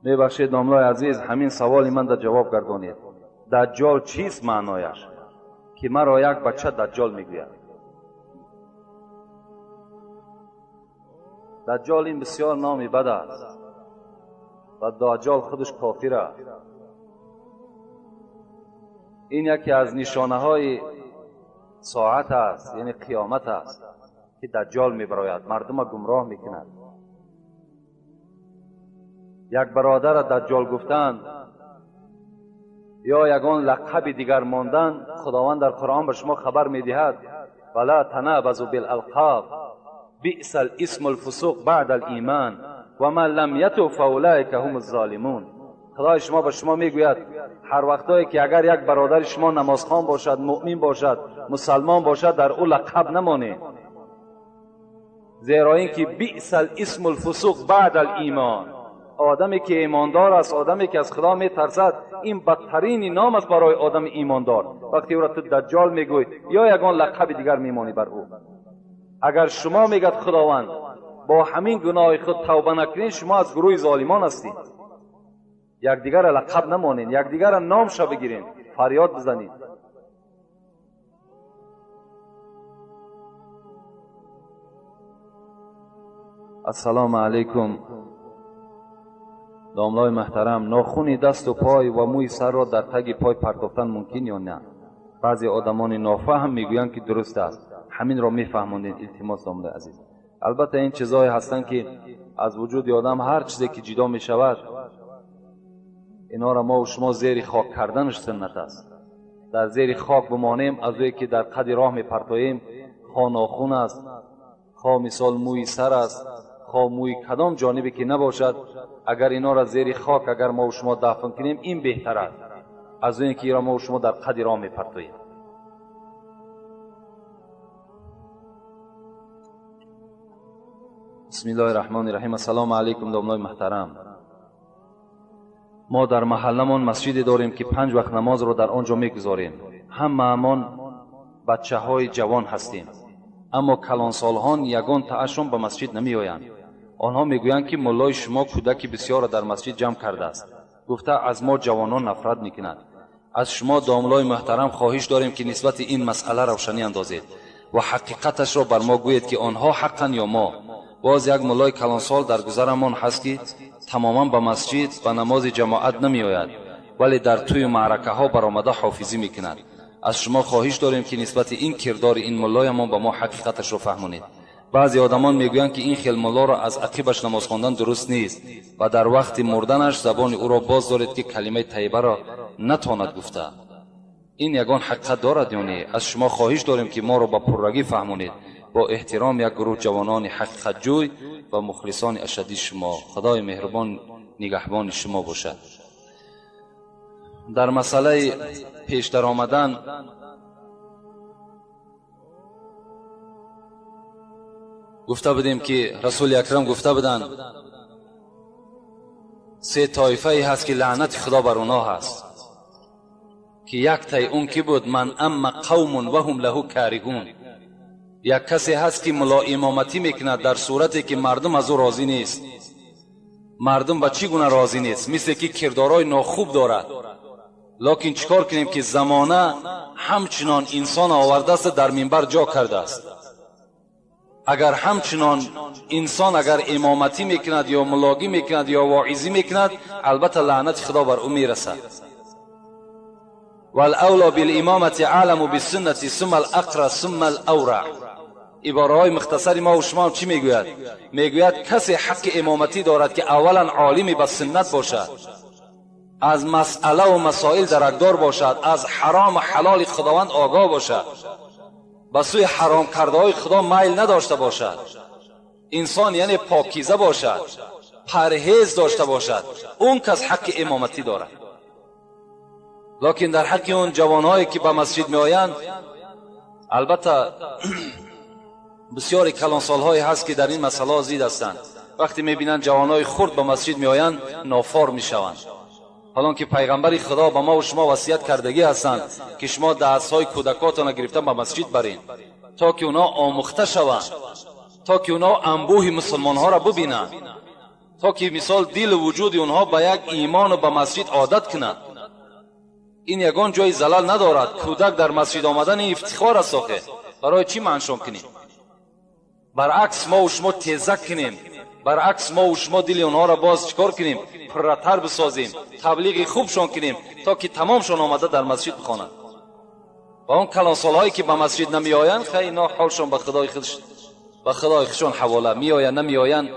میبخشید ناملای عزیز، همین سوالی من در جواب گردانید. دجال چیست معنایش که مرا یک بچه دجال میگوید؟ دجال این بسیار نامی بد است و دجال خودش کافر است. این یکی از نشانه های ساعت است، یعنی قیامت است که دجال میبراید، مردم گمراه میکند. یک برادر دجال گفتند یا یگان لقب دیگر ماندن. خداوند در قرآن به شما خبر میدهد ولا تنابزوا بالالقاب بئس الاسم الفسوق بعد الایمان و من لم یتب فاولئک هم الظالمون. خدای شما به شما میگوید هر وقتایی که اگر یک برادر شما نمازخوان باشد، مؤمن باشد، مسلمان باشد، در او لقب نمانید، زیرا اینکه بئس الاسم الفسوق بعد الایمان، آدمی که ایماندار است، آدمی که از خدا میترسد، این بدترین نام است برای آدم ایماندار. وقتی او را تو دجال میگوی یا یگان لقب دیگر میمانی بر او. اگر شما میگد خداوند با همین گناه خود توبه نکنید، شما از گروه ظالمان هستید. یکدیگر لقب نمانید، یکدیگر نام شو بگیرید، فریاد بزنید. السلام علیکم. داملای محترم، ناخون دست و پای و موی سر را در تگ پای پرتافتن ممکن یا نه؟ بعضی آدمان نافهم میگویند که درست است. همین را میفهمونید. التماس داملای عزیز. البته این چیزایی هستند که از وجود آدم هر چیزی که جدا می شود، اینا را ما و شما زیر خاک کردنش سنت است. در زیر خاک بمانیم، از اوی که در قد راه می پرتاییم، خواه ناخون است، خواه مثال موی سر است، خواه موی کدام جانبی که نباشد، اگر اینا را زیر خاک اگر ما و شما دفن کنیم، این بهتر است از این که ما و شما در قد راه می پرتاییم. بسم الله الرحمن الرحیم. السلام علیکم دامنای محترم. ما در محلمون مسجدی داریم که 5 وقت نماز رو در آنجا میگذاریم. همه‌مان بچه های جوان هستیم، اما کلانسالهان یگان تعشم به مسجد نمی آیند. آنها میگویند که مولای شما کودک بسیار را در مسجد جمع کرده است، گفته از ما جوانان نفرت میکند. از شما داملای محترم خواهش داریم که نسبت این مسئله روشنی اندازید و حقیقتش را بر ما گویید که آنها حقا یا ما. باز یک مولای کلانسال در گذرمان هست که تماما به مسجد و نماز جماعت نمی آید، ولی در توی معرکه ها برآمده حافظی میکند. از شما خواهش داریم که نسبت این کردار این مولایمان به ما حقیقتش را فهمونید. بعضی آدمان میگویند که این خیل مولا را از عقیبش نماز خواندن درست نیست و در وقت مردنش زبان او را باز دارید که کلمه طیبه را نتواند گفته. این یگان حقیقت دارد یا نه؟ از شما خواهش داریم که ما را با پررگی فهمونید. با احترام، یک گروه جوانان حقیقت جوی و مخلصان اشدی شما. خدای مهربان نگهبان شما باشد. در مسئله پیش در آمدن، گفته بودیم که رسول اکرم گفته بودند 3 طایفه ای هست که لعنت خدا بر اونها هست، که یک تای اون کی بود؟ من اما قوم و هم له کارهون. یک کسی هست که ملا امامتی میکند در صورتی که مردم از او راضی نیست. مردم با چی گونه راضی نیست؟ مثل که کردارای ناخوب دارد. لکن چیکار کنیم که زمانه همچنان انسان آورده است در منبر جا کرده است. اگر همچنان انسان اگر امامتی میکند یا ملاگی میکند یا واعظی میکند، البته لعنت خدا بر او میرسد. والاولا بالامامه عالم بالسنه ثم الاقرا ثم الاورع. عبارهای مختصری ما و شما چی میگوید؟ میگوید کسی حق امامتی دارد که اولا عالمی به سنت باشد، از مسئله و مسائل درکدار باشد، از حرام و حلال خداوند آگاه باشد، به سوی حرام کرده های خدا میل نداشته باشد، انسان یعنی پاکیزه باشد، پرهیز داشته باشد. اون کس حق امامتی دارد. لکن در حق اون جوانهایی که به مسجد می آیند، البته بسیاری کلانسالهایی هست که در این مسئله زید هستند. وقتی می بینند جوانهای خرد به مسجد می آیند، نافار می شوند. حالان که پیغمبر خدا به ما و شما وصیت کردگی هستند که شما دستهای کودکاتان گرفته به مسجد برین تا که اونا آموخته شوند، تا که اونا انبوه مسلمان ها را ببینند، تا که مثال دل و وجود اونها به یک ایمان و به مسجد عادت کنند. این یگان جای زلال ندارد. کودک در مسجد آمدن افتخار است. آخه برای چی منشان کنیم؟ برعکس ما و شما تیزک کنیم، برعکس ما و شما دل اونها را باز چکار کنیم؟ پرتر بسازیم، تبلیغ خوبشان کنیم تا که تمامشان آمده در مسجد بخوانند. و اون کلانسالهایی که به مسجد نمی آیند، خیلی اینا حالشان به خدای خودشان حواله. می آیند نمی آیند،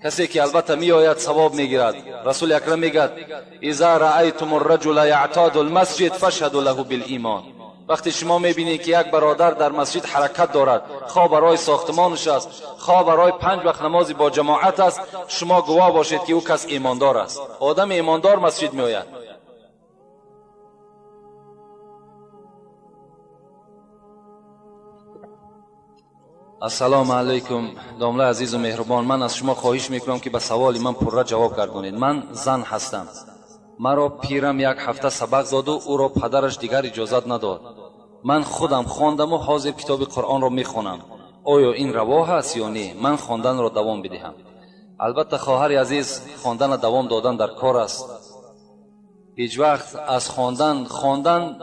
کسی که البته می آید ثواب می گیرد. رسول اکرم میگه اذا رأیتم الرجل یعتاد المسجد فاشهدوا له بالایمان. وقتی شما میبینید که یک برادر در مسجد حرکت دارد، خواه برای ساختمانش است، خواه برای 5 وقت نمازی با جماعت است، شما گواه باشید که او کس ایماندار است. آدم ایماندار مسجد می آید. السلام علیکم دامله عزیز و مهربان. من از شما خواهش میکنم که به سوال من پرره جواب گردونید. من زن هستم. مرا پیرم 1 هفته سبق داد و او را پدرش دیگر اجازت نداد. من خودم خواندم و حاضر کتاب قرآن را میخوانم. آیا این روا است یا نه؟ من خواندن را دوام بدهم. البته خواهر عزیز، خواندن دوام دادن در کار است. هیچ وقت از خواندن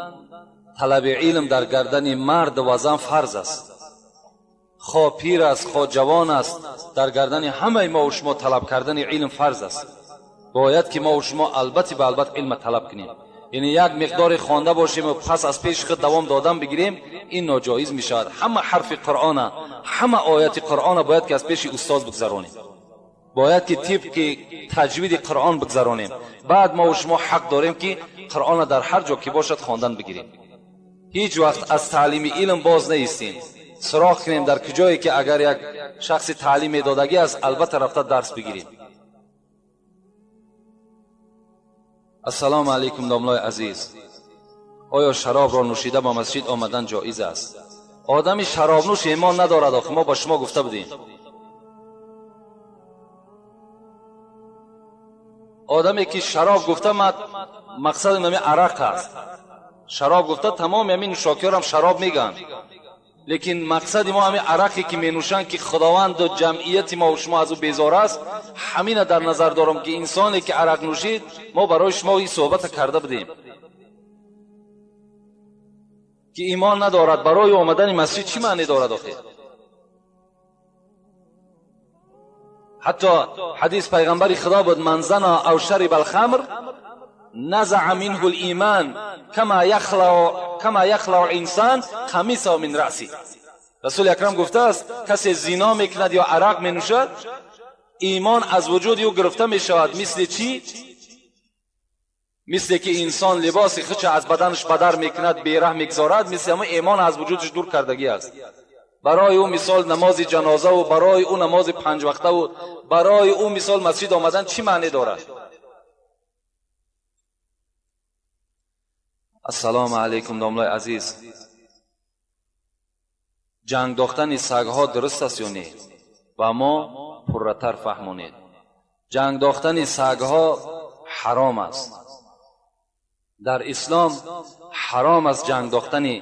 طلب علم در گردن مرد و زن فرض است. خواه پیر است، خواه جوان است، در گردن همه ما و شما طلب کردن علم فرض است. باید که ما و شما البته به البته علم طلب کنیم. یعنی یک مقدار خوانده باشیم و پس از پیش خود دوام دادن بگیریم، این ناجایز می شود. همه حرف قرآن، همه آیات قرآن باید که از پیش استاد بگذرانیم. باید که طبق تجوید قرآن بگذرانیم. بعد ما و شما حق داریم که قرآن در هر جا که باشد خواندن بگیریم. هیچ وقت از تعلیم علم باز نیستیم. سراغ کنیم در کجایی که اگر یک شخص تعلیم دادگی است، البته رفته درس بگیریم. السلام علیکم داملای عزیز. آیا شراب را نوشیده با مسجد آمدن جایز است؟ آدمی شراب نوش ایمان ندارد. آخه ما با شما گفته بودیم آدمی که شراب گفته مقصد نمی عرق است. شراب گفته تمام همین نوشاکیار هم شراب میگن، لیکن مقصد ما همین عرقی که می نوشن که خداوند و جمعیت ما و شما از او بیزار است. همین در نظر دارم که انسانی که عرق نوشید، ما برای شما این صحبت کرده بودیم که ایمان ندارد. برای آمدن مسجد چی معنی دارد آخه؟ حتی حدیث پیغمبر خدا بود من زنا او شرب الخمر نزع منه الایمان کما یخلع انسان قمیصه من رأسی. رسول اکرم گفته است کسی زنا میکند یا عرق مینوشد، ایمان از وجود او گرفته میشود. مثل چی؟ مثل که انسان لباس خودش از بدنش بدر میکند، بیره میگذارد، مثل همه ایمان از وجودش دور کردگی است. برای او مثال نماز جنازه و برای او نماز 5 وقته و برای او مثال مسجد آمدن چی معنی دارد؟ السلام علیکم داملای عزیز. جنگ داختن سگها درست است یا نه؟ و ما پرتر فهمونید. جنگ داختن سگها حرام است. در اسلام حرام است جنگ داختن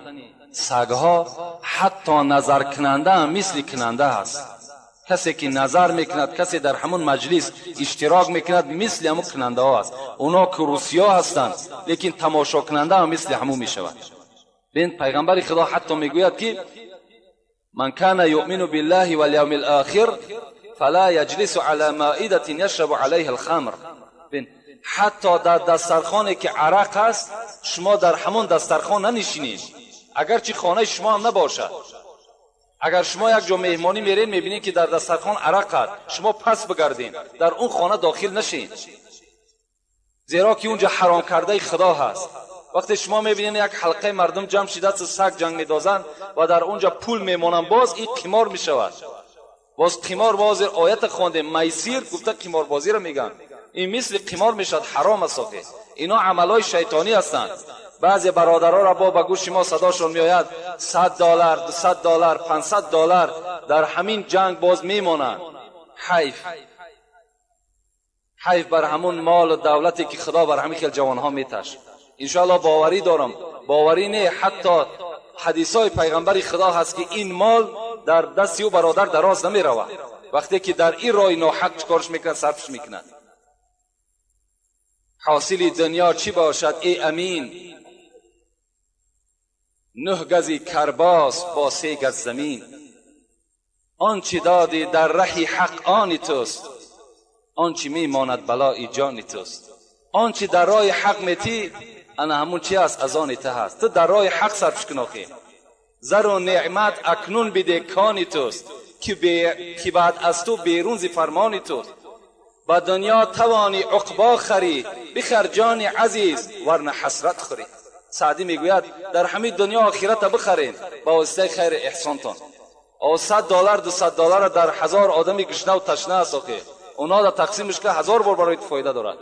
سگها. حتی نظر کننده هم مثل کننده است. کسی که نظر میکند، کسی در همون مجلس اشتراک میکند، مثل همون کننده ها است. اونا که روسیا هستند، لیکن تماشا کننده هم مثل همون میشود. بین پیغمبر خدا حتی میگوید که من کان یؤمن بالله والیوم الاخر فلا یجلس علی مائده یشرب علیها الخمر. بین حتی در دسترخوانی که عرق است، شما در همون دسترخوان ننشینید، اگرچه خانه شما هم نباشد. اگر شما یک جا مهمانی میرین میبینید که در دسترخوان عرق است، شما پس بگردین، در اون خانه داخل نشین، زیرا که اونجا حرام کرده خدا هست. وقتی شما میبینید یک حلقه مردم جمع شده سگ جنگ میدازند و در اونجا پول میمونن، باز این قمار میشود. باز قمار، باز آیت خوانده میسیر گفته قمار بازی را میگن، این مثل قمار میشد، حرام است. اینا عملای شیطانی هستند. بعضی برادرها را با گوش ما صداشون میآید $100 $200 $500 در همین جنگ باز میمونند. حیف بر همون مال و دولتی که خدا بر همین خیل جوانها میتش. انشاءالله باوری دارم، باوری نه، حتی حدیثای پیغمبر خدا هست که این مال در دست او برادر دراز نمی رود. وقتی که در این راه ناحق چکارش میکنند صرفش میکنند. حاصل دنیا چی باشد ای امین؟ 9 گز کرباس با 3 گز زمین. آنچه دادی در ره حق آن توست، آنچه میماند بلای جان توست. آنچه در راه حق میتی انا همون چی است؟ از آن ته هست. تو در راه حق صرفش کن آخی. زر و نعمت اکنون بده کان توست، که بعد از تو بیرون ز فرمان توست. با دنیا توانی عقبا خری، بخر جان عزیز ورنه حسرت خوری. سعدی میگوید در همه دنیا آخرت بخرین با واسطه خیر احسانتان. او $100 $200 در 1000 آدمی گشنه و تشنه است آخه اونا را تقسیمش که 1000 بار برای فایده دارد.